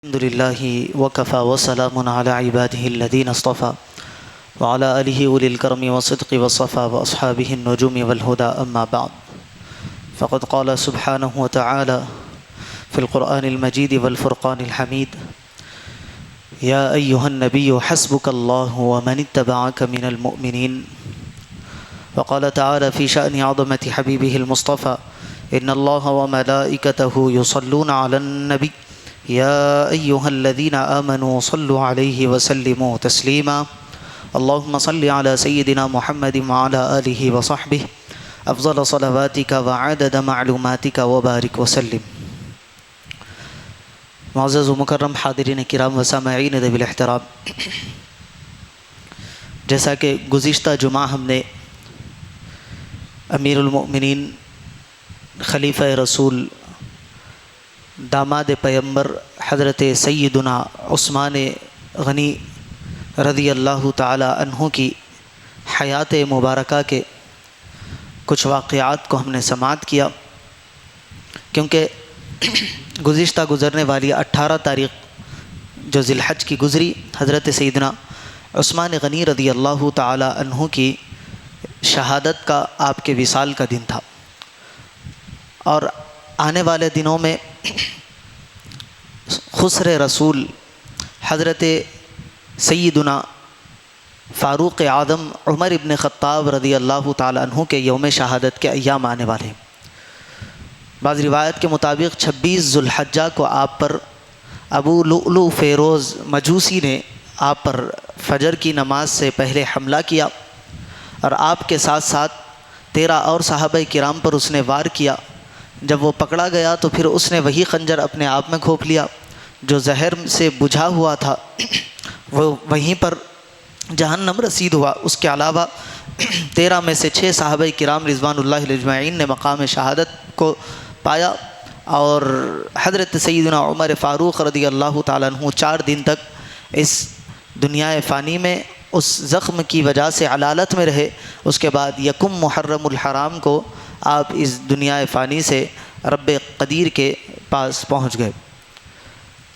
الحمد لله وكفى وسلام على عباده الذين اصطفى وعلى آله أولي الكرم والصدق والصفا وأصحابه النجوم والهدى أما بعد فقد قال سبحانه وتعالى في القرآن المجيد والفرقان الحميد يا أيها النبي حسبك الله ومن اتبعك من المؤمنين وقال تعالى في شأن عظمة حبيبه المصطفى إن الله وملائكته يصلون على النبي يا أيها الذين آمنوا صلوا عليه وسلموا تسليما اللهم صل على سيدنا محمد وعلى آله وصحبه أفضل صلواتك وعدد معلوماتك وبارك وسلم. معزز و مکرم حاضرین کرام و سامعین ذوی الاحترام، جیسا کہ گزشتہ جمعہ ہم نے امیر المؤمنین خلیفہ رسول داماد پیغمبر حضرت سیدنا عثمان غنی رضی اللہ تعالی عنہ کی حیات مبارکہ کے کچھ واقعات کو ہم نے سماعت کیا، کیونکہ گزشتہ گزرنے والی 18 تاریخ جو ذی الحج کی گزری، حضرت سیدنا عثمان غنی رضی اللہ تعالی عنہ کی شہادت کا، آپ کے وصال کا دن تھا، اور آنے والے دنوں میں خسر رسول حضرت سیدنا فاروق اعظم عمر ابن خطاب رضی اللہ تعالی عنہ کے یوم شہادت کے ایام آنے والے ہیں۔ بعض روایت کے مطابق 26 ذو الحجہ کو آپ پر ابو لؤلؤ فیروز مجوسی نے آپ پر فجر کی نماز سے پہلے حملہ کیا، اور آپ کے ساتھ ساتھ 13 اور صحابہ کرام پر اس نے وار کیا۔ جب وہ پکڑا گیا تو پھر اس نے وہی خنجر اپنے آپ میں گھونپ لیا جو زہر سے بجھا ہوا تھا، وہ وہیں پر جہنم رسید ہوا۔ اس کے علاوہ 13 میں سے 6 صحابہ کرام رضوان اللہ اجمعین نے مقام شہادت کو پایا، اور حضرت سیدنا عمر فاروق رضی اللہ تعالیٰ عنہ 4 دن تک اس دنیا فانی میں اس زخم کی وجہ سے علالت میں رہے۔ اس کے بعد یکم محرم الحرام کو آپ اس دنیا فانی سے رب قدیر کے پاس پہنچ گئے۔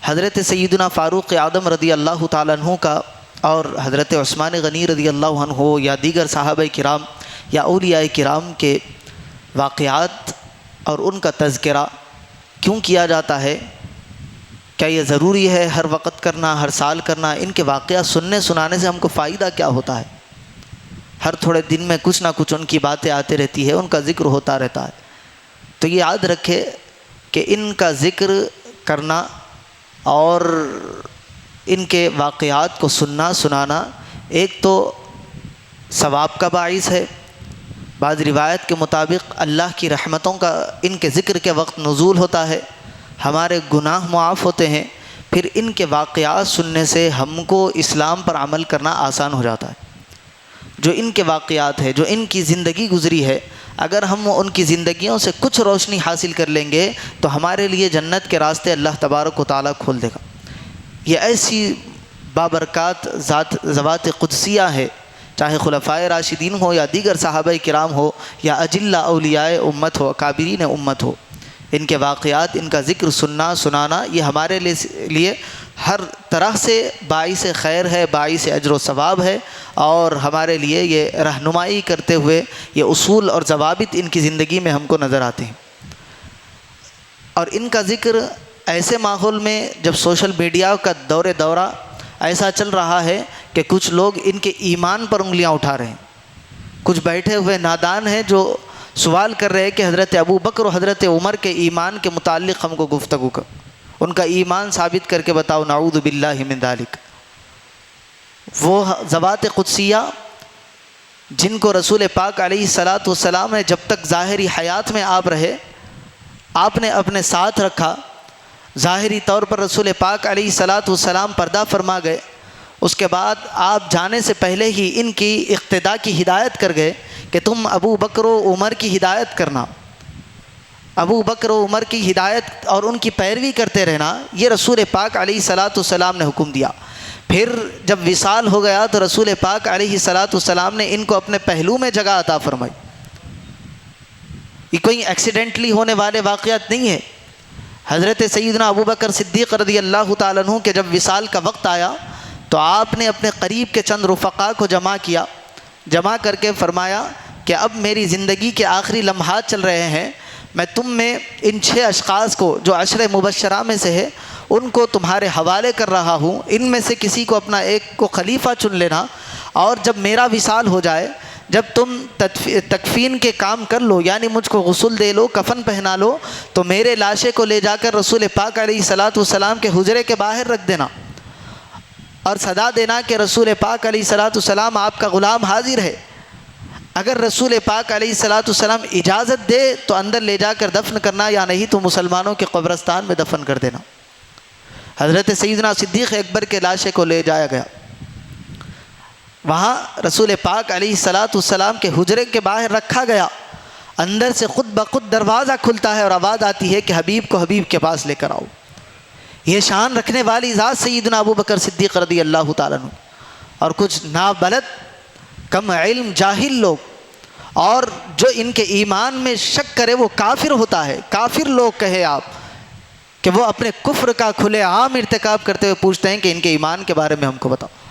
حضرت سیدنا فاروق اعظم رضی اللہ تعالیٰ عنہ کا اور حضرت عثمان غنی رضی اللہ عنہ یا دیگر صحابہ کرام یا اولیاء کرام کے واقعات اور ان کا تذکرہ کیوں کیا جاتا ہے؟ کیا یہ ضروری ہے ہر وقت کرنا، ہر سال کرنا؟ ان کے واقعات سننے سنانے سے ہم کو فائدہ کیا ہوتا ہے؟ ہر تھوڑے دن میں کچھ نہ کچھ ان کی باتیں آتی رہتی ہے، ان کا ذکر ہوتا رہتا ہے۔ تو یہ یاد رکھے کہ ان کا ذکر کرنا اور ان کے واقعات کو سننا سنانا ایک تو ثواب کا باعث ہے، بعض روایت کے مطابق اللہ کی رحمتوں کا ان کے ذکر کے وقت نزول ہوتا ہے، ہمارے گناہ معاف ہوتے ہیں، پھر ان کے واقعات سننے سے ہم کو اسلام پر عمل کرنا آسان ہو جاتا ہے۔ جو ان کے واقعات ہے، جو ان کی زندگی گزری ہے، اگر ہم ان کی زندگیوں سے کچھ روشنی حاصل کر لیں گے تو ہمارے لیے جنت کے راستے اللہ تبارک و تعالیٰ کھول دے گا۔ یہ ایسی بابرکات ذوات قدسیہ ہے، چاہے خلفائے راشدین ہو یا دیگر صحابہ کرام ہو یا اجلہ اولیاء امت ہو، اکابرین امت ہو، ان کے واقعات، ان کا ذکر سننا سنانا یہ ہمارے لیے ہر طرح سے باعث خیر ہے، باعث اجر و ثواب ہے، اور ہمارے لیے یہ رہنمائی کرتے ہوئے یہ اصول اور ضوابط ان کی زندگی میں ہم کو نظر آتے ہیں۔ اور ان کا ذکر ایسے ماحول میں جب سوشل میڈیا کا دورہ ایسا چل رہا ہے کہ کچھ لوگ ان کے ایمان پر انگلیاں اٹھا رہے ہیں، کچھ بیٹھے ہوئے نادان ہیں جو سوال کر رہے ہیں کہ حضرت ابو بکر و حضرت عمر کے ایمان کے متعلق ہم کو گفتگو کر، ان کا ایمان ثابت کر کے بتاؤ، نعوذ باللہ من ذالک۔ وہ ذوات قدسیہ جن کو رسول پاک علیہ الصلاۃ والسلام نے جب تک ظاہری حیات میں آپ رہے، آپ نے اپنے ساتھ رکھا، ظاہری طور پر رسول پاک علیہ الصلاۃ والسلام پردہ فرما گئے، اس کے بعد آپ جانے سے پہلے ہی ان کی اقتداء کی ہدایت کر گئے کہ تم ابو بکر و عمر کی ہدایت کرنا، ابو بکر و عمر کی ہدایت اور ان کی پیروی کرتے رہنا، یہ رسول پاک علیہ الصلاۃ والسلام نے حکم دیا۔ پھر جب وصال ہو گیا تو رسول پاک علیہ الصلاۃ والسلام نے ان کو اپنے پہلو میں جگہ عطا فرمائی۔ یہ کوئی ایکسیڈنٹلی ہونے والے واقعات نہیں ہے، حضرت سیدنا ابو بکر صدیق رضی اللہ تعالیٰ عنہ کے جب وصال کا وقت آیا تو آپ نے اپنے قریب کے چند رفقا کو جمع کیا، جمع کر کے فرمایا کہ اب میری زندگی کے آخری لمحات چل رہے ہیں، میں تم میں ان 6 اشخاص کو جو 10 مبشرہ میں سے ہے ان کو تمہارے حوالے کر رہا ہوں، ان میں سے کسی کو اپنا ایک کو خلیفہ چن لینا، اور جب میرا وصال ہو جائے، جب تم تکفین کے کام کر لو، یعنی مجھ کو غسل دے لو، کفن پہنا لو، تو میرے لاشے کو لے جا کر رسول پاک علیہ الصلاۃ والسلام کے حجرے کے باہر رکھ دینا اور صدا دینا کہ رسول پاک علیہ الصلاۃ والسلام آپ کا غلام حاضر ہے۔ اگر رسول پاک علیہ الصلاۃ والسلام اجازت دے تو اندر لے جا کر دفن کرنا، یا نہیں تو مسلمانوں کے قبرستان میں دفن کر دینا۔ حضرت سیدنا صدیق اکبر کے لاشے کو لے جایا گیا، وہاں رسول پاک علیہ الصلاۃ والسلام کے حجرے کے باہر رکھا گیا، اندر سے خود بخود دروازہ کھلتا ہے اور آواز آتی ہے کہ حبیب کو حبیب کے پاس لے کر آؤ۔ یہ شان رکھنے والی ذات سیدنا ابو بکر صدیق رضی اللہ تعالیٰ عنہ، اور کچھ نابلد کم علم جاہل لوگ اور جو ان کے ایمان میں شک کرے وہ کافر ہوتا ہے۔ کافر لوگ کہے آپ کہ وہ اپنے کفر کا کھلے عام ارتکاب کرتے ہوئے پوچھتے ہیں کہ ان کے ایمان کے بارے میں ہم کو بتاؤ۔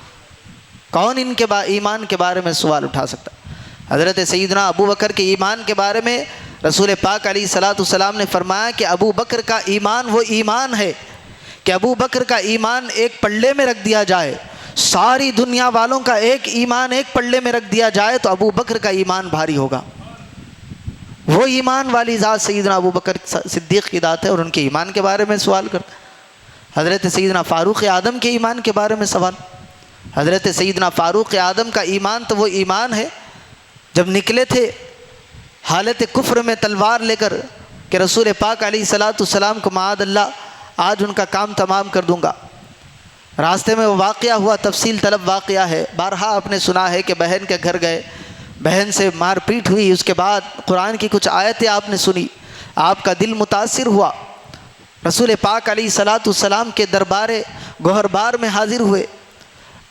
کون ان کے ایمان کے بارے میں سوال اٹھا سکتا ہے؟ حضرت سیدنا ابو بکر کے ایمان کے بارے میں رسول پاک علیہ الصلاۃ والسلام نے فرمایا کہ ابو بکر کا ایمان وہ ایمان ہے کہ ابو بکر کا ایمان ایک پلڑے میں رکھ دیا جائے، ساری دنیا والوں کا ایک ایمان ایک پلڑے میں رکھ دیا جائے تو ابو بکر کا ایمان بھاری ہوگا۔ وہ ایمان والی ذات سیدنا ابو بکر صدیق کی ذات ہے، اور ان کے ایمان کے بارے میں سوال کرتے ہیں۔ حضرت سیدنا فاروق اعظم کے ایمان کے بارے میں سوال۔ حضرت سیدنا فاروق اعظم کا ایمان تو وہ ایمان ہے جب نکلے تھے حالت کفر میں تلوار لے کر کہ رسول پاک علیہ الصلاۃ والسلام کو معاذ اللہ آج ان کا کام تمام کر دوں گا۔ راستے میں وہ واقعہ ہوا، تفصیل طلب واقعہ ہے، بارہا آپ نے سنا ہے کہ بہن کے گھر گئے، بہن سے مار پیٹ ہوئی، اس کے بعد قرآن کی کچھ آیتیں آپ نے سنی، آپ کا دل متاثر ہوا، رسول پاک علیہ الصلاۃ والسلام کے دربار گوہر بار میں حاضر ہوئے۔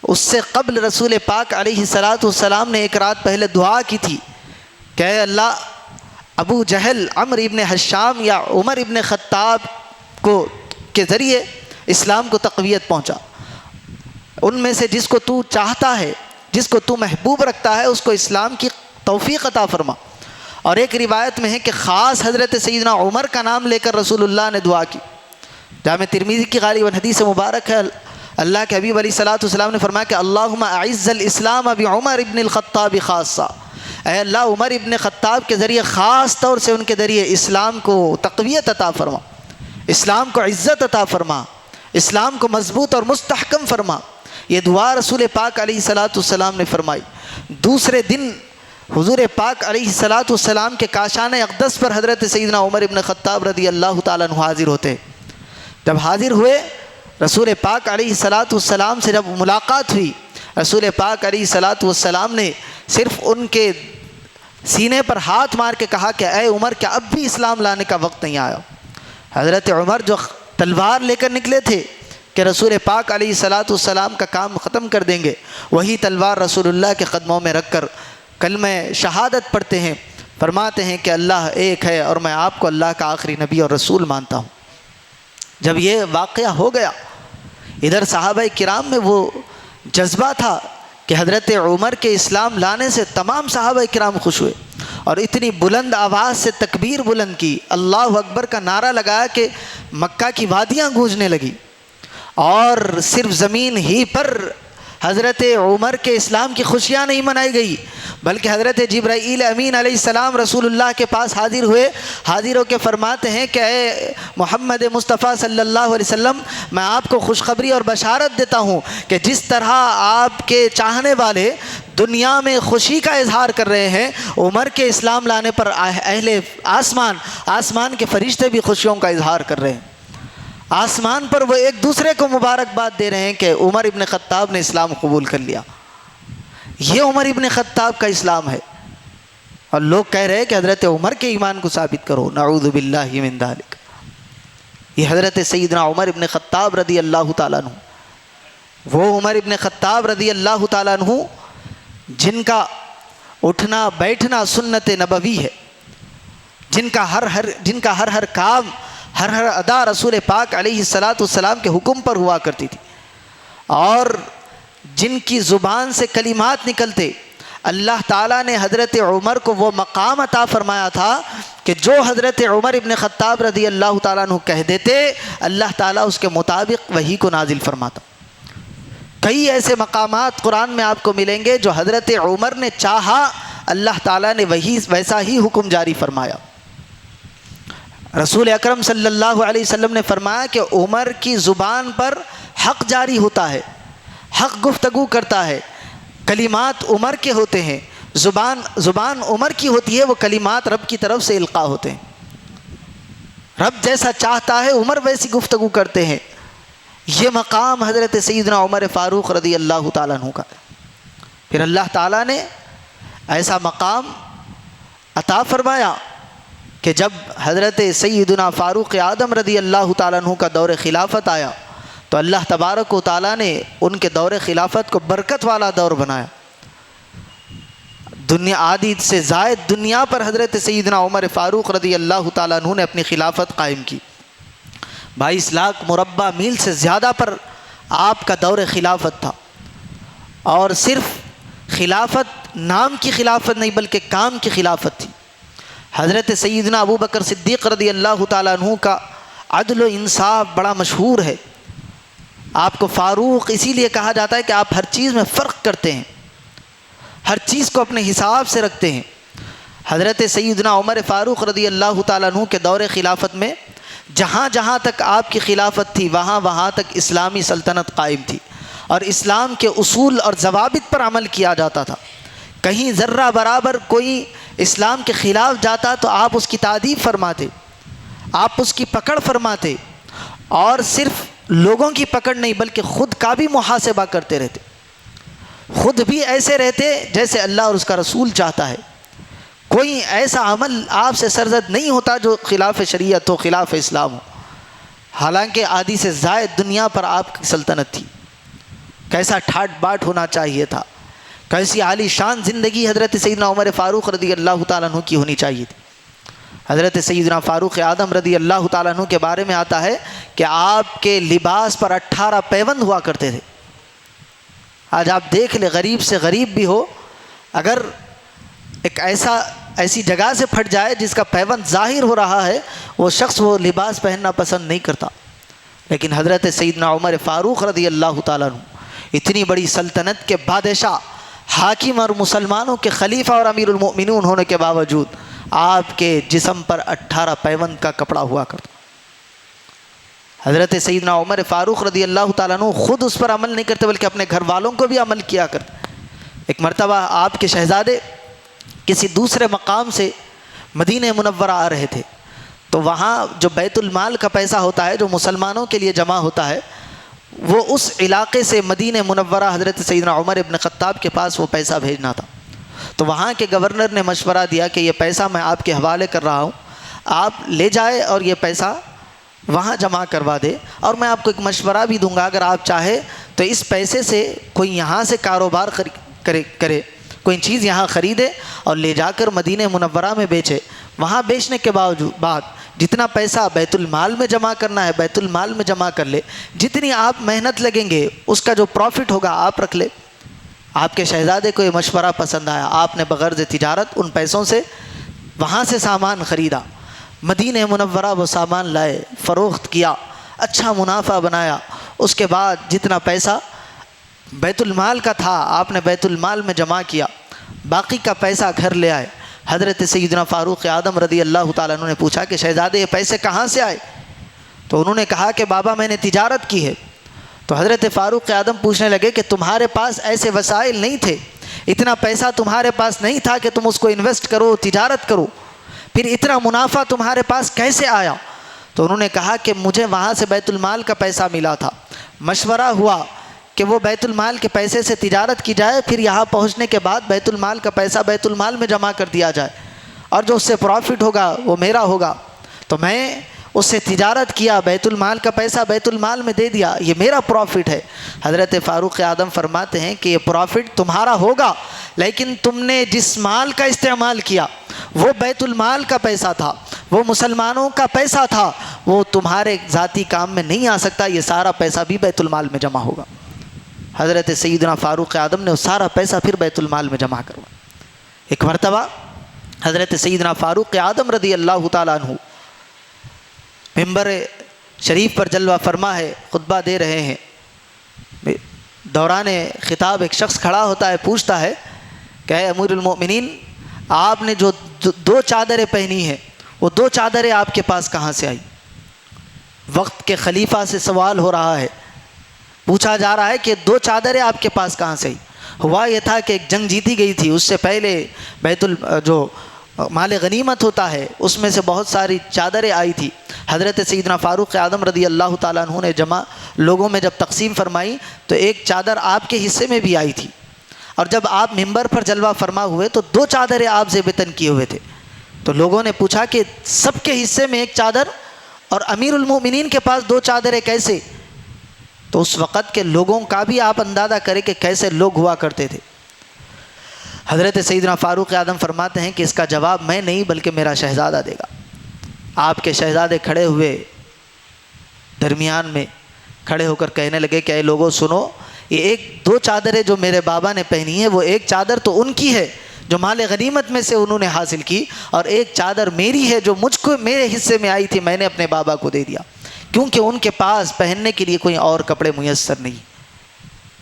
اس سے قبل رسول پاک علیہ الصلاۃ والسلام نے ایک رات پہلے دعا کی تھی کہ اے اللہ، ابو جہل، عمرو ابن حشام یا عمر ابن خطاب کے ذریعے اسلام کو تقویت پہنچا، ان میں سے جس کو تو چاہتا ہے، جس کو تو محبوب رکھتا ہے، اس کو اسلام کی توفیق عطا فرما۔ اور ایک روایت میں ہے کہ خاص حضرت سیدنا عمر کا نام لے کر رسول اللہ نے دعا کی، جامع ترمذی کی غالباً حدیث مبارک ہے۔ اللہ کے حبیب علیہ الصلاۃ والسلام نے فرمایا کہ اللہم اعز الاسلام بعمر ابن الخطاب خاصہ، اے اللہ عمر ابن خطاب کے ذریعے خاص طور سے ان کے ذریعے اسلام کو تقویت عطا فرما، اسلام کو عزت عطا فرما، اسلام کو مضبوط اور مستحکم فرما۔ یہ دعا رسول پاک علیہ الصلاۃ والسلام نے فرمائی۔ دوسرے دن حضور پاک علیہ الصلاۃ والسلام کے کاشان اقدس پر حضرت سیدنا عمر ابن خطاب رضی اللہ تعالیٰ عنہ حاضر ہوتے۔ جب حاضر ہوئے، رسول پاک علیہ الصلاۃ والسلام سے جب ملاقات ہوئی، رسول پاک علیہ الصلاۃ والسلام نے صرف ان کے سینے پر ہاتھ مار کے کہا کہ اے عمر، کیا اب بھی اسلام لانے کا وقت نہیں آیا؟ حضرت عمر جو تلوار لے کر نکلے تھے کہ رسول پاک علیہ الصلاۃ والسلام کا کام ختم کر دیں گے، وہی تلوار رسول اللہ کے قدموں میں رکھ کر کلمہ شہادت پڑھتے ہیں، فرماتے ہیں کہ اللہ ایک ہے اور میں آپ کو اللہ کا آخری نبی اور رسول مانتا ہوں۔ جب یہ واقعہ ہو گیا، ادھر صحابہ کرام میں وہ جذبہ تھا کہ حضرت عمر کے اسلام لانے سے تمام صحابہ کرام خوش ہوئے اور اتنی بلند آواز سے تکبیر بلند کی، اللہ اکبر کا نعرہ لگایا کہ مکہ کی وادیاں گونجنے لگی، اور صرف زمین ہی پر حضرت عمر کے اسلام کی خوشیاں نہیں منائی گئی، بلکہ حضرت جبرائیل امین علیہ السلام رسول اللہ کے پاس حاضر ہوئے، حاضر ہو کے فرماتے ہیں کہ اے محمد مصطفیٰ صلی اللہ علیہ وسلم، میں آپ کو خوشخبری اور بشارت دیتا ہوں کہ جس طرح آپ کے چاہنے والے دنیا میں خوشی کا اظہار کر رہے ہیں، عمر کے اسلام لانے پر اہل آسمان کے فرشتے بھی خوشیوں کا اظہار کر رہے ہیں۔ آسمان پر وہ ایک دوسرے کو مبارکباد دے رہے ہیں کہ عمر ابن خطاب نے اسلام قبول کر لیا۔ یہ عمر ابن خطاب کا اسلام ہے، اور لوگ کہہ رہے ہیں کہ حضرت عمر کے ایمان کو ثابت کرو، نعوذ باللہ من ذالک۔ یہ حضرت سیدنا عمر ابن خطاب رضی اللہ تعالیٰ عنہ، وہ عمر ابن خطاب رضی اللہ تعالیٰ عنہ جن کا اٹھنا بیٹھنا سنت نبوی ہے، جن کا ہر کام ہر ادا رسول پاک علیہ الصلاۃ والسلام کے حکم پر ہوا کرتی تھی، اور جن کی زبان سے کلمات نکلتے، اللہ تعالیٰ نے حضرت عمر کو وہ مقام عطا فرمایا تھا کہ جو حضرت عمر ابن خطاب رضی اللہ تعالیٰ عنہ کہہ دیتے، اللہ تعالیٰ اس کے مطابق وحی کو نازل فرماتا۔ کئی ایسے مقامات قرآن میں آپ کو ملیں گے جو حضرت عمر نے چاہا، اللہ تعالیٰ نے وہی ویسا ہی حکم جاری فرمایا۔ رسول اکرم صلی اللہ علیہ وسلم نے فرمایا کہ عمر کی زبان پر حق جاری ہوتا ہے، حق گفتگو کرتا ہے، کلمات عمر کے ہوتے ہیں، زبان عمر کی ہوتی ہے، وہ کلمات رب کی طرف سے القاء ہوتے ہیں۔ رب جیسا چاہتا ہے عمر ویسی گفتگو کرتے ہیں۔ یہ مقام حضرت سیدنا عمر فاروق رضی اللہ تعالیٰ عنہ کا ہے۔ پھر اللہ تعالیٰ نے ایسا مقام عطا فرمایا کہ جب حضرت سیدنا فاروق اعظم رضی اللہ تعالیٰ عنہ کا دور خلافت آیا تو اللہ تبارک و تعالیٰ نے ان کے دور خلافت کو برکت والا دور بنایا۔ دنیا آدھی سے زائد دنیا پر حضرت سیدنا عمر فاروق رضی اللہ تعالیٰ عنہ نے اپنی خلافت قائم کی۔ 22 لاکھ مربع میل سے زیادہ پر آپ کا دور خلافت تھا، اور صرف خلافت نام کی خلافت نہیں بلکہ کام کی خلافت تھی۔ حضرت سیدنا ابو بکر صدیق رضی اللہ تعالیٰ عنہ کا عدل و انصاف بڑا مشہور ہے۔ آپ کو فاروق اسی لیے کہا جاتا ہے کہ آپ ہر چیز میں فرق کرتے ہیں، ہر چیز کو اپنے حساب سے رکھتے ہیں۔ حضرت سیدنا عمر فاروق رضی اللہ تعالیٰ عنہ کے دور خلافت میں جہاں جہاں تک آپ کی خلافت تھی وہاں وہاں تک اسلامی سلطنت قائم تھی، اور اسلام کے اصول اور ضوابط پر عمل کیا جاتا تھا۔ کہیں ذرہ برابر کوئی اسلام کے خلاف جاتا تو آپ اس کی تعدیب فرماتے، آپ اس کی پکڑ فرماتے، اور صرف لوگوں کی پکڑ نہیں بلکہ خود کا بھی محاسبہ کرتے رہتے، خود بھی ایسے رہتے جیسے اللہ اور اس کا رسول چاہتا ہے۔ کوئی ایسا عمل آپ سے سرزد نہیں ہوتا جو خلاف شریعت ہو، خلاف اسلام ہو، حالانکہ آدھی سے زائد دنیا پر آپ کی سلطنت تھی۔ کیسا ٹھاٹ باٹ ہونا چاہیے تھا، کیسی عالی شان زندگی حضرت سیدنا عمر فاروق رضی اللہ تعالیٰ عنہ کی ہونی چاہیے تھی۔ حضرت سیدنا فاروق اعظم رضی اللہ تعالیٰ عنہ کے بارے میں آتا ہے کہ آپ کے لباس پر 18 پیوند ہوا کرتے تھے۔ آج آپ دیکھ لیں، غریب سے غریب بھی ہو، اگر ایک ایسی جگہ سے پھٹ جائے جس کا پیوند ظاہر ہو رہا ہے، وہ شخص وہ لباس پہننا پسند نہیں کرتا۔ لیکن حضرت سیدنا عمر فاروق رضی اللہ تعالیٰ عنہ اتنی بڑی سلطنت کے بادشاہ، حاکم اور مسلمانوں کے خلیفہ اور امیر المؤمنین ہونے کے باوجود آپ کے جسم پر 18 پیوند کا کپڑا ہوا کرتا۔ حضرت سیدنا عمر فاروق رضی اللہ تعالیٰ عنہ خود اس پر عمل نہیں کرتے بلکہ اپنے گھر والوں کو بھی عمل کیا کرتے۔ ایک مرتبہ آپ کے شہزادے کسی دوسرے مقام سے مدینہ منورہ آ رہے تھے، تو وہاں جو بیت المال کا پیسہ ہوتا ہے جو مسلمانوں کے لیے جمع ہوتا ہے، وہ اس علاقے سے مدینہ منورہ حضرت سیدنا عمر ابن خطاب کے پاس وہ پیسہ بھیجنا تھا۔ تو وہاں کے گورنر نے مشورہ دیا کہ یہ پیسہ میں آپ کے حوالے کر رہا ہوں، آپ لے جائے اور یہ پیسہ وہاں جمع کروا دے، اور میں آپ کو ایک مشورہ بھی دوں گا، اگر آپ چاہے تو اس پیسے سے کوئی یہاں سے کاروبار کرے، کوئی چیز یہاں خریدے اور لے جا کر مدینہ منورہ میں بیچے۔ وہاں بیچنے کے بعد جتنا پیسہ بیت المال میں جمع کرنا ہے بیت المال میں جمع کر لے، جتنی آپ محنت لگیں گے اس کا جو پروفٹ ہوگا آپ رکھ لے۔ آپ کے شہزادے کو یہ مشورہ پسند آیا، آپ نے بغرض تجارت ان پیسوں سے وہاں سے سامان خریدا، مدینہ منورہ وہ سامان لائے، فروخت کیا، اچھا منافع بنایا۔ اس کے بعد جتنا پیسہ بیت المال کا تھا آپ نے بیت المال میں جمع کیا، باقی کا پیسہ گھر لے آئے۔ حضرت سیدنا فاروق اعظم رضی اللہ تعالیٰ عنہ نے پوچھا کہ شہزادے یہ پیسے کہاں سے آئے؟ تو انہوں نے کہا کہ بابا میں نے تجارت کی ہے۔ تو حضرت فاروق اعظم پوچھنے لگے کہ تمہارے پاس ایسے وسائل نہیں تھے، اتنا پیسہ تمہارے پاس نہیں تھا کہ تم اس کو انویسٹ کرو، تجارت کرو، پھر اتنا منافع تمہارے پاس کیسے آیا؟ تو انہوں نے کہا کہ مجھے وہاں سے بیت المال کا پیسہ ملا تھا، مشورہ ہوا کہ وہ بیت المال کے پیسے سے تجارت کی جائے، پھر یہاں پہنچنے کے بعد بیت المال کا پیسہ بیت المال میں جمع کر دیا جائے، اور جو اس سے پروفٹ ہوگا وہ میرا ہوگا۔ تو میں اس سے تجارت کیا، بیت المال کا پیسہ بیت المال میں دے دیا، یہ میرا پروفٹ ہے۔ حضرت فاروق اعظم فرماتے ہیں کہ یہ پروفٹ تمہارا ہوگا، لیکن تم نے جس مال کا استعمال کیا وہ بیت المال کا پیسہ تھا، وہ مسلمانوں کا پیسہ تھا، وہ تمہارے ذاتی کام میں نہیں آ سکتا، یہ سارا پیسہ بھی بیت المال میں جمع ہوگا۔ حضرت سیدنا فاروق اعظم نے وہ سارا پیسہ پھر بیت المال میں جمع کروایا۔ ایک مرتبہ حضرت سیدنا فاروق اعظم رضی اللہ تعالیٰ عنہ ممبر شریف پر جلوہ فرما ہے، خطبہ دے رہے ہیں، دوران خطاب ایک شخص کھڑا ہوتا ہے، پوچھتا ہے کہ اے امیر المؤمنین، آپ نے جو 2 چادریں پہنی ہیں، وہ 2 چادریں آپ کے پاس کہاں سے آئی؟ وقت کے خلیفہ سے سوال ہو رہا ہے، پوچھا جا رہا ہے کہ 2 چادریں آپ کے پاس کہاں سے آئی؟ ہوا یہ تھا کہ ایک جنگ جیتی گئی تھی، اس سے پہلے جو مال غنیمت ہوتا ہے اس میں سے بہت ساری چادریں آئی تھی۔ حضرت سیدنا فاروق اعظم رضی اللہ تعالیٰ عنہ نے جمع لوگوں میں جب تقسیم فرمائی تو ایک چادر آپ کے حصے میں بھی آئی تھی، اور جب آپ ممبر پر جلوہ فرما ہوئے تو 2 چادریں آپ ذیب تن کیے ہوئے تھے۔ تو لوگوں نے پوچھا کہ سب کے حصے میں ایک چادر اور امیر المؤمنین کے پاس 2 چادریں کیسے؟ تو اس وقت کے لوگوں کا بھی آپ اندازہ کریں کہ کیسے لوگ ہوا کرتے تھے۔ حضرت سیدنا فاروق اعظم فرماتے ہیں کہ اس کا جواب میں نہیں بلکہ میرا شہزادہ دے گا۔ آپ کے شہزادے کھڑے ہوئے، درمیان میں کھڑے ہو کر کہنے لگے کہ اے لوگوں سنو، یہ 2 چادریں جو میرے بابا نے پہنی ہیں، وہ ایک چادر تو ان کی ہے جو مال غنیمت میں سے انہوں نے حاصل کی، اور ایک چادر میری ہے جو مجھ کو میرے حصے میں آئی تھی، میں نے اپنے بابا کو دے دیا، کیونکہ ان کے پاس پہننے کے لیے کوئی اور کپڑے میسر نہیں۔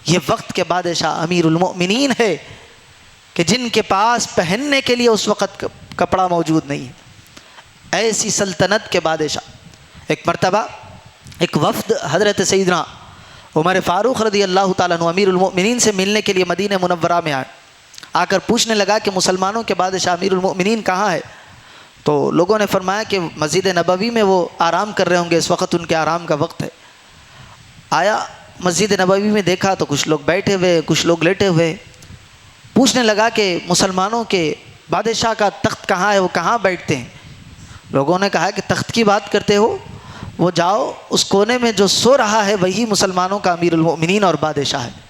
یہ وقت کے بادشاہ امیر المؤمنین ہے کہ جن کے پاس پہننے کے لیے اس وقت کپڑا موجود نہیں ہے۔ ایسی سلطنت کے بادشاہ۔ ایک مرتبہ ایک وفد حضرت سیدنا عمر فاروق رضی اللہ تعالیٰ عنہ امیر المؤمنین سے ملنے کے لیے مدینہ منورہ میں آ کر پوچھنے لگا کہ مسلمانوں کے بادشاہ امیر المؤمنین کہاں ہے؟ تو لوگوں نے فرمایا کہ مسجد نبوی میں وہ آرام کر رہے ہوں گے، اس وقت ان کے آرام کا وقت ہے۔ آیا مسجد نبوی میں دیکھا تو کچھ لوگ بیٹھے ہوئے، کچھ لوگ لیٹے ہوئے۔ پوچھنے لگا کہ مسلمانوں کے بادشاہ کا تخت کہاں ہے، وہ کہاں بیٹھتے ہیں؟ لوگوں نے کہا کہ تخت کی بات کرتے ہو، وہ جاؤ اس کونے میں جو سو رہا ہے وہی مسلمانوں کا امیر المؤمنین اور بادشاہ ہے۔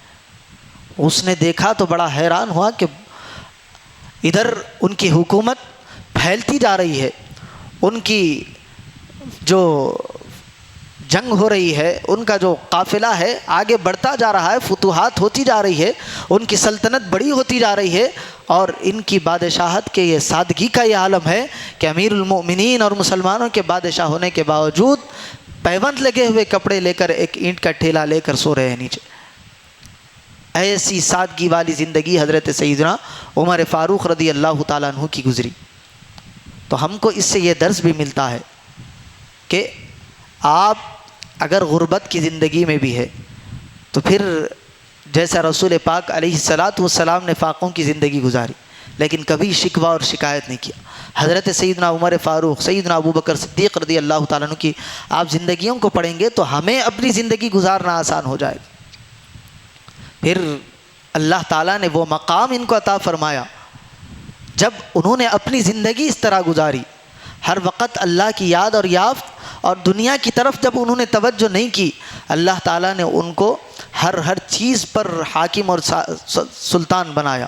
اس نے دیکھا تو بڑا حیران ہوا کہ ادھر ان کی حکومت پھیلتی جا رہی ہے، ان کی جو جنگ ہو رہی ہے، ان کا جو قافلہ ہے آگے بڑھتا جا رہا ہے، فتوحات ہوتی جا رہی ہے، ان کی سلطنت بڑی ہوتی جا رہی ہے، اور ان کی بادشاہت کے یہ سادگی کا یہ عالم ہے کہ امیر المؤمنین اور مسلمانوں کے بادشاہ ہونے کے باوجود پیوند لگے ہوئے کپڑے لے کر ایک اینٹ کا ٹھیلا لے کر سو رہے ہیں نیچے۔ ایسی سادگی والی زندگی حضرت سیدنا عمر فاروق رضی اللہ تعالیٰ عنہ کی گزری۔ تو ہم کو اس سے یہ درس بھی ملتا ہے کہ آپ اگر غربت کی زندگی میں بھی ہے تو پھر جیسا رسول پاک علیہ السلام نے فاقوں کی زندگی گزاری لیکن کبھی شکوہ اور شکایت نہیں کیا۔ حضرت سیدنا عمر فاروق، سیدنا ابو بکر صدیق رضی اللہ تعالیٰ عنہ کی آپ زندگیوں کو پڑھیں گے تو ہمیں اپنی زندگی گزارنا آسان ہو جائے گا۔ پھر اللہ تعالیٰ نے وہ مقام ان کو عطا فرمایا جب انہوں نے اپنی زندگی اس طرح گزاری، ہر وقت اللہ کی یاد اور یافت اور دنیا کی طرف جب انہوں نے توجہ نہیں کی، اللہ تعالیٰ نے ان کو ہر چیز پر حاکم اور سلطان بنایا۔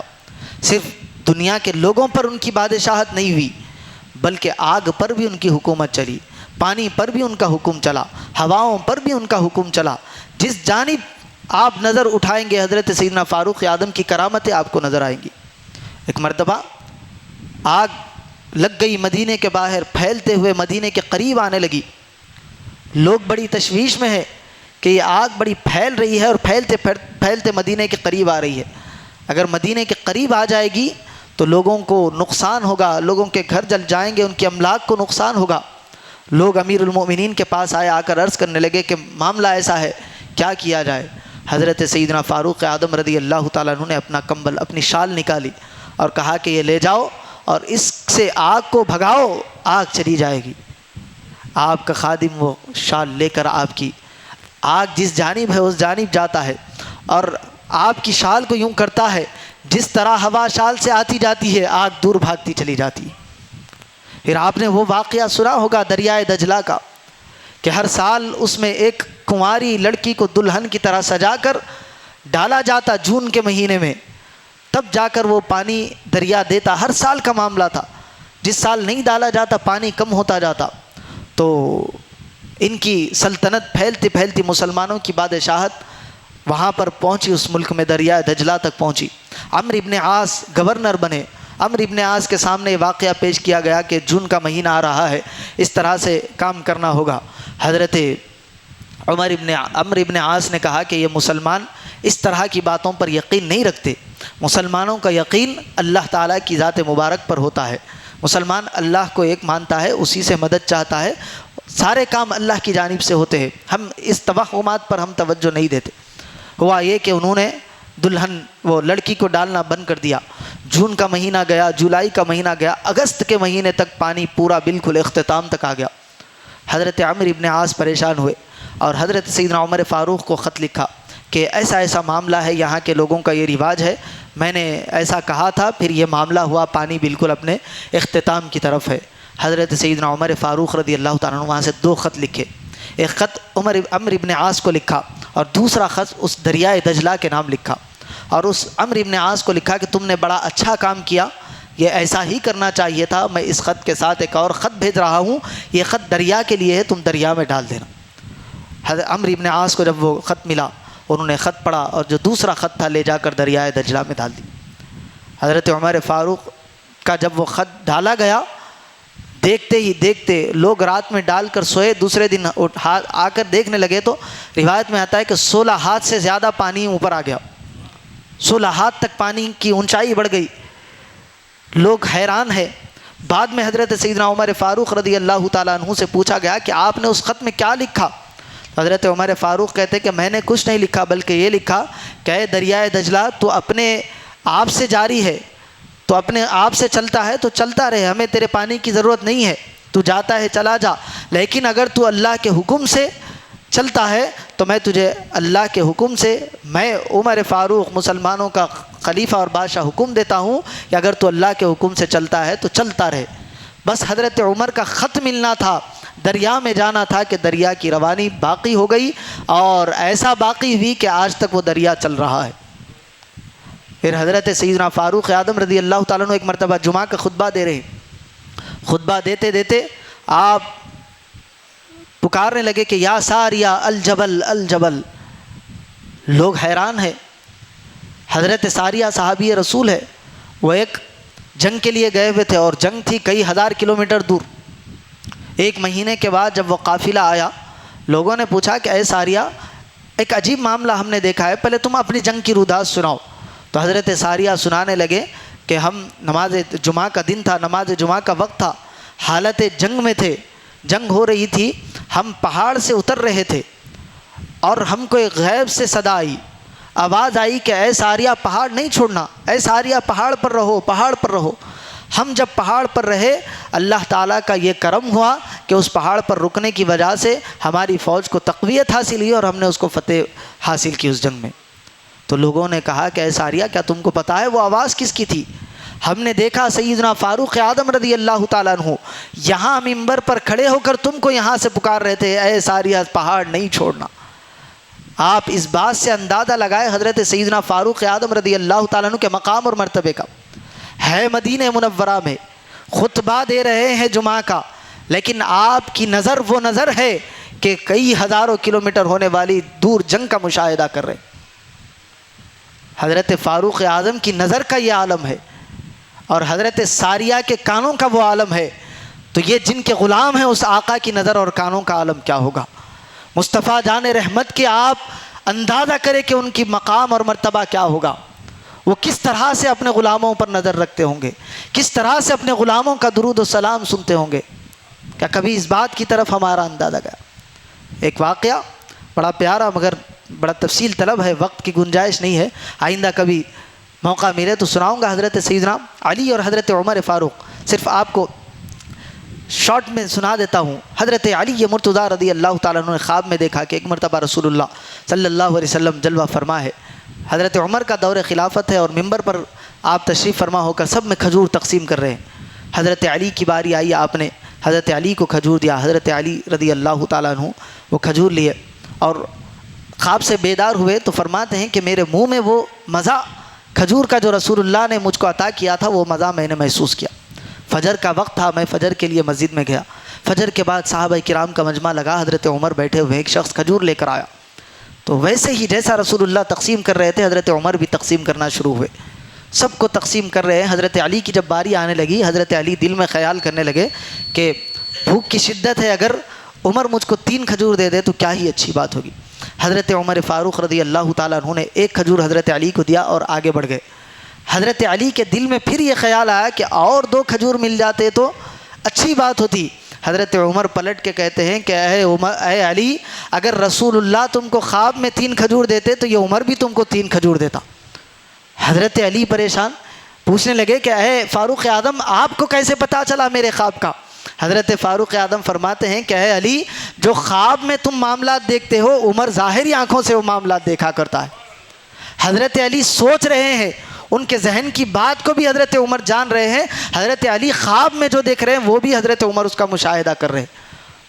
صرف دنیا کے لوگوں پر ان کی بادشاہت نہیں ہوئی بلکہ آگ پر بھی ان کی حکومت چلی، پانی پر بھی ان کا حکم چلا، ہواؤں پر بھی ان کا حکم چلا۔ جس جانب آپ نظر اٹھائیں گے حضرت سیدنا فاروق اعظم کی کرامتیں آپ کو نظر آئیں گی۔ ایک مرتبہ آگ لگ گئی مدینے کے باہر، پھیلتے ہوئے مدینے کے قریب آنے لگی۔ لوگ بڑی تشویش میں ہے کہ یہ آگ بڑی پھیل رہی ہے اور پھیلتے مدینے کے قریب آ رہی ہے۔ اگر مدینے کے قریب آ جائے گی تو لوگوں کو نقصان ہوگا، لوگوں کے گھر جل جائیں گے، ان کے املاک کو نقصان ہوگا۔ لوگ امیر المؤمنین کے پاس آئے، آ کر عرض کرنے لگے کہ معاملہ ایسا ہے، کیا کیا جائے؟ حضرت سیدنا فاروق اعظم رضی اللہ تعالیٰ عنہ نے اپنا کمبل، اپنی شال نکالی اور کہا کہ یہ لے جاؤ اور اس سے آگ کو بھگاؤ، آگ چلی جائے گی۔ آپ کا خادم وہ شال لے کر آپ کی آگ جس جانب ہے اس جانب جاتا ہے اور آپ کی شال کو یوں کرتا ہے، جس طرح ہوا شال سے آتی جاتی ہے آگ دور بھاگتی چلی جاتی ہے۔ پھر آپ نے وہ واقعہ سنا ہوگا دریائے دجلہ کا کہ ہر سال اس میں ایک کنواری لڑکی کو دلہن کی طرح سجا کر ڈالا جاتا جون کے مہینے میں، تب جا کر وہ پانی دریا دیتا۔ ہر سال کا معاملہ تھا جس سال نہیں ڈالا جاتا پانی کم ہوتا جاتا، تو ان کی سلطنت پھیلتی پھیلتی مسلمانوں کی بادشاہت وہاں پر پہنچی، اس ملک میں دریائے دجلہ تک پہنچی۔ عمرو ابن عاص گورنر بنے۔ عمرو ابن عاص کے سامنے واقعہ پیش کیا گیا کہ جون کا مہینہ آ رہا ہے، اس طرح سے کام کرنا ہوگا۔ حضرت عمرو ابن عاص نے کہا کہ یہ مسلمان اس طرح کی باتوں پر یقین نہیں رکھتے، مسلمانوں کا یقین اللہ تعالیٰ کی ذات مبارک پر ہوتا ہے، مسلمان اللہ کو ایک مانتا ہے، اسی سے مدد چاہتا ہے، سارے کام اللہ کی جانب سے ہوتے ہیں، ہم اس توہمات پر ہم توجہ نہیں دیتے۔ ہوا یہ کہ انہوں نے دلہن وہ لڑکی کو ڈالنا بند کر دیا۔ جون کا مہینہ گیا، جولائی کا مہینہ گیا، اگست کے مہینے تک پانی پورا بالکل اختتام تک آ گیا۔ حضرت عمرو ابن عاص پریشان ہوئے اور حضرت سیدنا عمر فاروق کو خط لکھا کہ ایسا ایسا معاملہ ہے، یہاں کے لوگوں کا یہ رواج ہے، میں نے ایسا کہا تھا، پھر یہ معاملہ ہوا، پانی بالکل اپنے اختتام کی طرف ہے۔ حضرت سیدنا عمر فاروق رضی اللہ تعالیٰ عنہ وہاں سے 2 خط لکھے، ایک خط عمرو ابن عاص کو لکھا اور دوسرا خط اس دریائے دجلہ کے نام لکھا، اور اس عمرو ابن عاص کو لکھا کہ تم نے بڑا اچھا کام کیا، یہ ایسا ہی کرنا چاہیے تھا، میں اس خط کے ساتھ ایک اور خط بھیج رہا ہوں، یہ خط دریا کے لیے ہے، تم دریا میں ڈال دینا۔ حضرت عمرو ابن عاص کو جب وہ خط ملا، انہوں نے خط پڑھا اور جو دوسرا خط تھا لے جا کر دریائے دجلہ میں ڈال دی۔ حضرت عمر فاروق کا جب وہ خط ڈالا گیا، دیکھتے ہی دیکھتے لوگ رات میں ڈال کر سوئے، دوسرے دن آ کر دیکھنے لگے تو روایت میں آتا ہے کہ 16 ہاتھ سے زیادہ پانی اوپر آ گیا، 16 ہاتھ تک پانی کی اونچائی بڑھ گئی، لوگ حیران ہیں۔ بعد میں حضرت سیدنا عمر فاروق رضی اللہ تعالیٰ عنہ سے پوچھا گیا کہ آپ نے اس خط میں کیا لکھا؟ حضرت عمر فاروق کہتے کہ میں نے کچھ نہیں لکھا، بلکہ یہ لکھا کہ اے دریائے دجلہ، تو اپنے آپ سے جاری ہے، تو اپنے آپ سے چلتا ہے تو چلتا رہے، ہمیں تیرے پانی کی ضرورت نہیں ہے، تو جاتا ہے چلا جا، لیکن اگر تو اللہ کے حکم سے چلتا ہے تو میں تجھے اللہ کے حکم سے، میں عمر فاروق مسلمانوں کا خلیفہ اور بادشاہ حکم دیتا ہوں کہ اگر تو اللہ کے حکم سے چلتا ہے تو چلتا رہے۔ بس حضرت عمر کا خط ملنا تھا، دریا میں جانا تھا کہ دریا کی روانی باقی ہو گئی، اور ایسا باقی ہوئی کہ آج تک وہ دریا چل رہا ہے۔ پھر حضرت سیدنا فاروق اعظم رضی اللہ تعالیٰ عنہ ایک مرتبہ جمعہ کا خطبہ دے رہے ہیں، خطبہ دیتے دیتے آپ پکارنے لگے کہ یا ساریہ الجبل الجبل، لوگ حیران ہیں۔ حضرت ساریہ صحابی رسول ہے، وہ ایک جنگ کے لیے گئے ہوئے تھے، اور جنگ تھی کئی ہزار کلومیٹر دور۔ 1 مہینے کے بعد جب وہ قافلہ آیا، لوگوں نے پوچھا کہ اے ساریہ، ایک عجیب معاملہ ہم نے دیکھا ہے، پہلے تم اپنی جنگ کی روداد سناؤ۔ تو حضرت ساریہ سنانے لگے کہ ہم نماز جمعہ کا دن تھا، نماز جمعہ کا وقت تھا، حالت جنگ میں تھے، جنگ ہو رہی تھی، ہم پہاڑ سے اتر رہے تھے اور ہم کو ایک غیب سے صدا آئی، آواز آئی کہ اے ساریہ پہاڑ نہیں چھوڑنا، اے ساریہ پہاڑ پر رہو، پہاڑ پر رہو۔ ہم جب پہاڑ پر رہے، اللہ تعالیٰ کا یہ کرم ہوا کہ اس پہاڑ پر رکنے کی وجہ سے ہماری فوج کو تقویت حاصل ہوئی اور ہم نے اس کو فتح حاصل کی اس جنگ میں۔ تو لوگوں نے کہا کہ اے ساریہ، کیا تم کو پتہ ہے وہ آواز کس کی تھی؟ ہم نے دیکھا سیدنا فاروق اعظم رضی اللہ تعالیٰ عنہ یہاں منبر پر کھڑے ہو کر تم کو یہاں سے پکار رہے تھے، اے ساریہ پہاڑ نہیں چھوڑنا۔ آپ اس بات سے اندازہ لگائے حضرت سیدنا فاروق اعظم رضی اللہ تعالیٰ عنہ کے مقام اور مرتبے کا، ہے مدینہ منورہ میں، خطبہ دے رہے ہیں جمعہ کا، لیکن آپ کی نظر وہ نظر ہے کہ کئی ہزاروں کلومیٹر ہونے والی دور جنگ کا مشاہدہ کر رہے۔ حضرت فاروق اعظم کی نظر کا یہ عالم ہے، اور حضرت ساریہ کے کانوں کا وہ عالم ہے، تو یہ جن کے غلام ہیں اس آقا کی نظر اور کانوں کا عالم کیا ہوگا؟ مصطفیٰ جان رحمت کے آپ اندازہ کریں کہ ان کی مقام اور مرتبہ کیا ہوگا، وہ کس طرح سے اپنے غلاموں پر نظر رکھتے ہوں گے، کس طرح سے اپنے غلاموں کا درود و سلام سنتے ہوں گے۔ کیا کبھی اس بات کی طرف ہمارا اندازہ گیا؟ ایک واقعہ بڑا پیارا مگر بڑا تفصیل طلب ہے، وقت کی گنجائش نہیں ہے، آئندہ کبھی موقع ملے تو سناؤں گا۔ حضرت سیدنا علی اور حضرت عمر فاروق، صرف آپ کو شارٹ میں سنا دیتا ہوں۔ حضرت علی مرتضیٰ رضی اللہ تعالیٰ عنہ نے خواب میں دیکھا کہ ایک مرتبہ رسول اللہ صلی اللہ علیہ وسلم جلوہ فرما ہے، حضرت عمر کا دور خلافت ہے، اور ممبر پر آپ تشریف فرما ہو کر سب میں کھجور تقسیم کر رہے ہیں۔ حضرت علی کی باری آئی، آپ نے حضرت علی کو کھجور دیا، حضرت علی رضی اللہ تعالیٰ عنہ وہ کھجور لیے اور خواب سے بیدار ہوئے تو فرماتے ہیں کہ میرے منہ میں وہ مزہ، کھجور کا جو رسول اللہ نے مجھ کو عطا کیا تھا، وہ مزہ میں نے محسوس کیا۔ فجر کا وقت تھا، میں فجر کے لیے مسجد میں گیا۔ فجر کے بعد صحابہ کرام کا مجمع لگا، حضرت عمر بیٹھے ہوئے، ایک شخص کھجور لے کر آیا، تو ویسے ہی جیسا رسول اللہ تقسیم کر رہے تھے حضرت عمر بھی تقسیم کرنا شروع ہوئے، سب کو تقسیم کر رہے ہیں۔ حضرت علی کی جب باری آنے لگی، حضرت علی دل میں خیال کرنے لگے کہ بھوک کی شدت ہے، اگر عمر مجھ کو 3 کھجور دے دے تو کیا ہی اچھی بات ہوگی۔ حضرت عمر فاروق رضی اللہ تعالیٰ عنہ نے 1 کھجور حضرت علی کو دیا اور آگے بڑھ گئے۔ حضرت علی کے دل میں پھر یہ خیال آیا کہ اور 2 کھجور مل جاتے تو اچھی بات ہوتی۔ حضرت عمر پلٹ کے کہتے ہیں کہ اے علی، اگر رسول اللہ تم کو خواب میں 3 کھجور دیتے تو یہ عمر بھی تم کو 3 کھجور دیتا۔ حضرت علی پریشان، پوچھنے لگے کہ اے فاروق اعظم، آپ کو کیسے پتا چلا میرے خواب کا؟ حضرت فاروق اعظم فرماتے ہیں کہ اے علی، جو خواب میں تم معاملات دیکھتے ہو، عمر ظاہری آنکھوں سے وہ معاملات دیکھا کرتا ہے۔ حضرت علی سوچ رہے ہیں، ان کے ذہن کی بات کو بھی حضرت عمر جان رہے ہیں، حضرت علی خواب میں جو دیکھ رہے ہیں وہ بھی حضرت عمر اس کا مشاہدہ کر رہے ہیں۔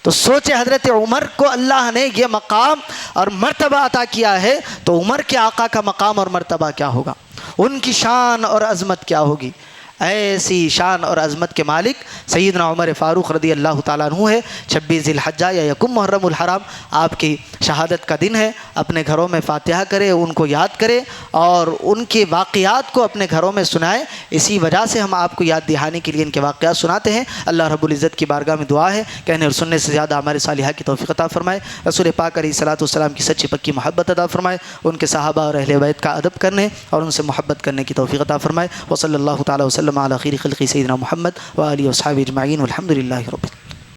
تو سوچے حضرت عمر کو اللہ نے یہ مقام اور مرتبہ عطا کیا ہے، تو عمر کے آقا کا مقام اور مرتبہ کیا ہوگا، ان کی شان اور عظمت کیا ہوگی۔ ایسی شان اور عظمت کے مالک سیدنا عمر فاروق رضی اللہ تعالیٰ عنہ ہے۔ 26 ذی الحجہ یا یکم محرم الحرام آپ کی شہادت کا دن ہے۔ اپنے گھروں میں فاتحہ کرے، ان کو یاد کرے اور ان کے واقعات کو اپنے گھروں میں سنائے۔ اسی وجہ سے ہم آپ کو یاد دہانی کے لیے ان کے واقعات سناتے ہیں۔ اللہ رب العزت کی بارگاہ میں دعا ہے، کہنے اور سننے سے زیادہ ہمارے صالحہ کی توفیق عطا فرمائے، رسول پاک علیہ الصلوۃ والسلام کی سچی پکی محبت عطا فرمائے، ان کے صحابہ اور اہل بیت کا ادب کرنے اور ان سے محبت کرنے کی توفیق عطا فرمائے۔ وصلی اللہ تعالی وسلم علی خیر خلقی سیدنا محمد و آلہ و صحبہ اجمعین، والحمد للہ رب العالمین۔